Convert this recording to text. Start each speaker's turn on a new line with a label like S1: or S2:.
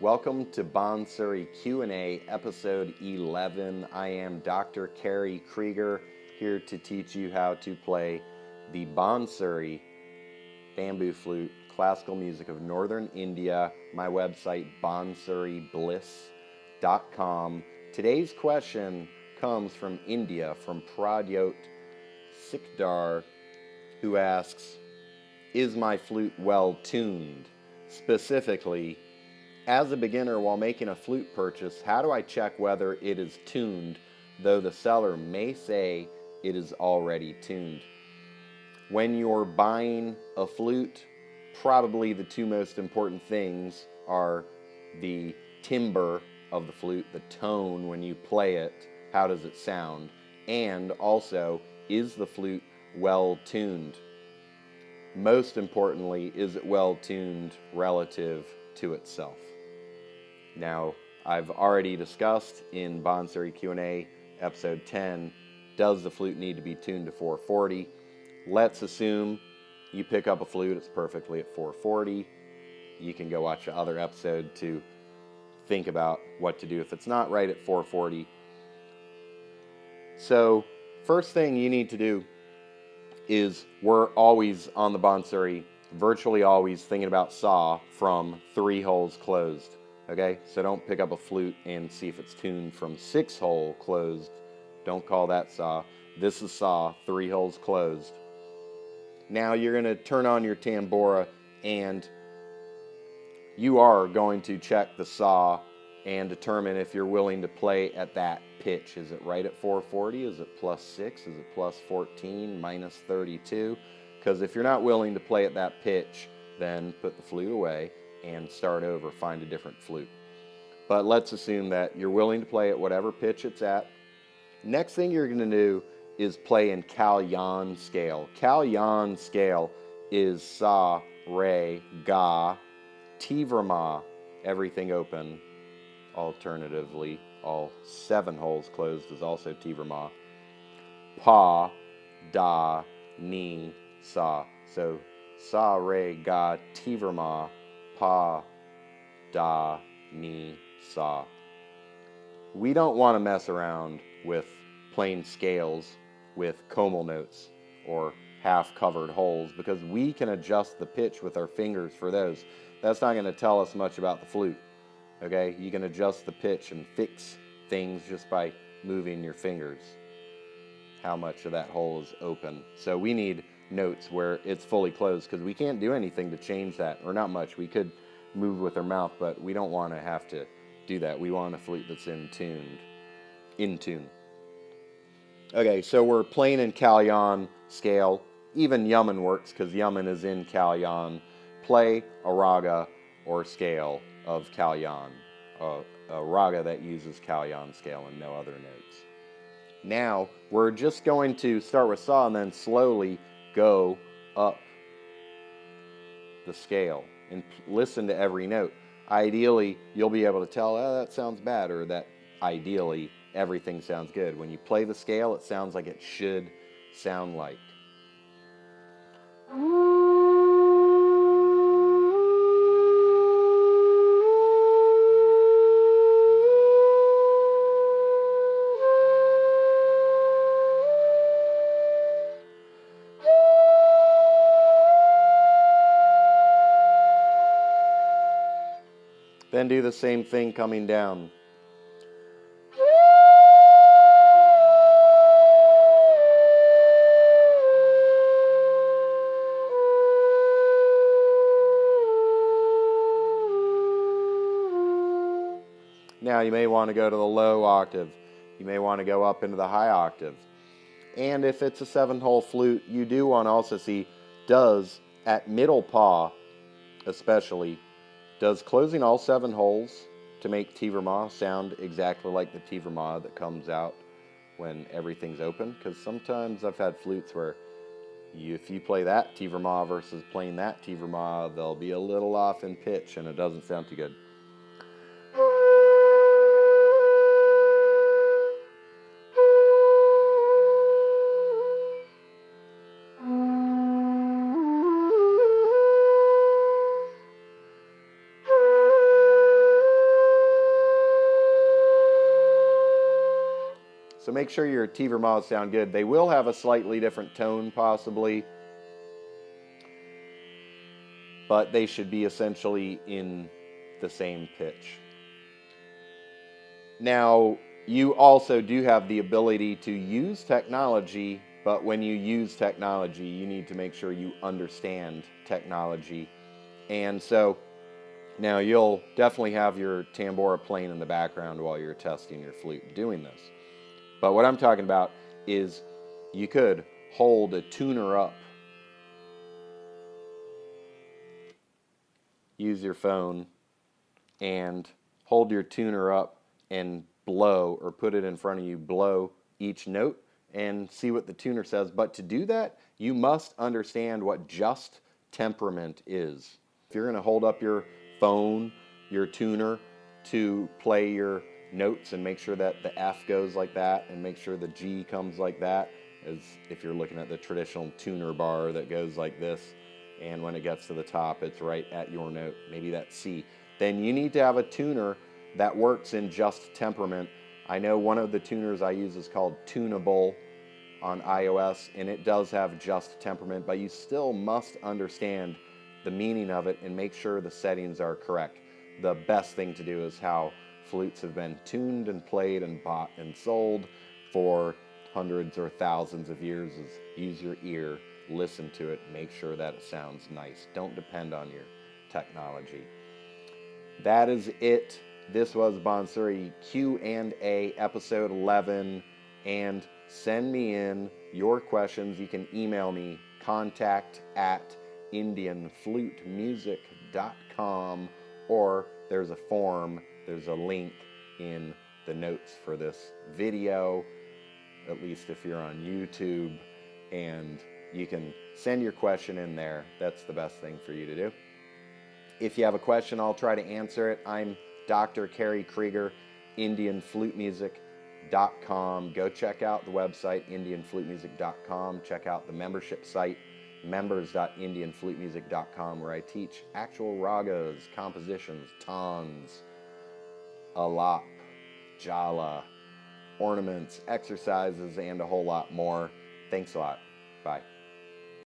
S1: Welcome to Bansuri Q&A, episode 11. I am Dr. Carrie Krieger, here to teach you how to play the Bansuri bamboo flute, classical music of northern India. My website, bansuribliss.com. Today's question comes from India, from Praddyot Sikdar, who asks, is my flute well tuned? Specifically, as a beginner, while making a flute purchase, how do I check whether it is tuned, though the seller may say it is already tuned? When you're buying a flute, probably the two most important things are the timbre of the flute, the tone when you play it, how does it sound, and also, is the flute well tuned? Most importantly, is it well tuned relative to itself? Now, I've already discussed in Bansuri Q&A, episode 10, does the flute need to be tuned to 440? Let's assume you pick up a flute, it's perfectly at 440. You can go watch the other episode to think about what to do if it's not right at 440. So, first thing you need to do is we're always on the Bansuri, virtually always thinking about saw from 3 holes closed. Okay, so don't pick up a flute and see if it's tuned from 6 hole closed. Don't call that saw. This is saw, 3 holes closed. Now you're going to turn on your tambura and you are going to check the saw and determine if you're willing to play at that pitch. Is it right at 440? Is it plus 6? Is it plus 14? Minus 32? Because if you're not willing to play at that pitch, then put the flute away and start over, find a different flute. But let's assume that you're willing to play at whatever pitch it's at. Next thing you're going to do is play in Kalyan scale. Kalyan scale is sa, re, ga, tivrama, everything open. Alternatively, all 7 holes closed is also tivrama. Pa, da, ni, sa. So sa, re, ga, tivrama, pa, da, ni, sa. We don't want to mess around with plain scales with comal notes or half-covered holes because we can adjust the pitch with our fingers for those. That's not going to tell us much about the flute. Okay, you can adjust the pitch and fix things just by moving your fingers. How much of that hole is open? So we need notes where it's fully closed because we can't do anything to change that, or not much. We could move with our mouth, but we don't want to have to do that. We want a flute that's in tune. Okay, so we're playing in Kalyan scale. Even Yaman works because Yaman is in Kalyan. Play a raga or scale of Kalyan, a raga that uses Kalyan scale and no other notes. Now, we're just going to start with saw and then slowly go up the scale and listen to every note. Ideally, you'll be able to tell, oh, that sounds bad, or that ideally everything sounds good. When you play the scale, it sounds like it should sound like. Then do the same thing coming down. Now you may want to go to the low octave. You may want to go up into the high octave. And if it's a 7-hole flute, you do want to also see, does, at middle paw especially, does closing all 7 holes to make tivrama sound exactly like the tivrama that comes out when everything's open? Because sometimes I've had flutes where if you play that tivrama versus playing that tivrama, they'll be a little off in pitch and it doesn't sound too good. So make sure your T Vermas sound good. They will have a slightly different tone possibly, but they should be essentially in the same pitch. Now, you also do have the ability to use technology, but when you use technology, you need to make sure you understand technology. And so now you'll definitely have your tambora playing in the background while you're testing your flute doing this. But what I'm talking about is you could hold a tuner up, use your phone, and hold your tuner up and blow, or put it in front of you, blow each note and see what the tuner says. But to do that, you must understand what just temperament is. If you're going to hold up your phone, your tuner, to play your notes and make sure that the F goes like that and make sure the G comes like that, as if you're looking at the traditional tuner bar that goes like this, and when it gets to the top it's right at your note, maybe that's C, then you need to have a tuner that works in just temperament. I know one of the tuners I use is called Tunable on iOS, and it does have just temperament, but you still must understand the meaning of it and make sure the settings are correct. The best thing to do is how flutes have been tuned and played and bought and sold for hundreds or thousands of years, is use your ear, listen to it, make sure that it sounds nice. Don't depend on your technology. That is it. This was Bansuri Q&A episode 11, and send me in your questions. You can email me, contact@indianflutemusic.com, or there's a form, there's a link in the notes for this video, at least if you're on YouTube, and you can send your question in there. That's the best thing for you to do. If you have a question, I'll try to answer it. I'm Dr. Kerry Krieger, IndianFluteMusic.com. Go check out the website, IndianFluteMusic.com. Check out the membership site, members.IndianFluteMusic.com, where I teach actual ragas, compositions, tons, alap, jala, ornaments, exercises, and a whole lot more. Thanks a lot. Bye.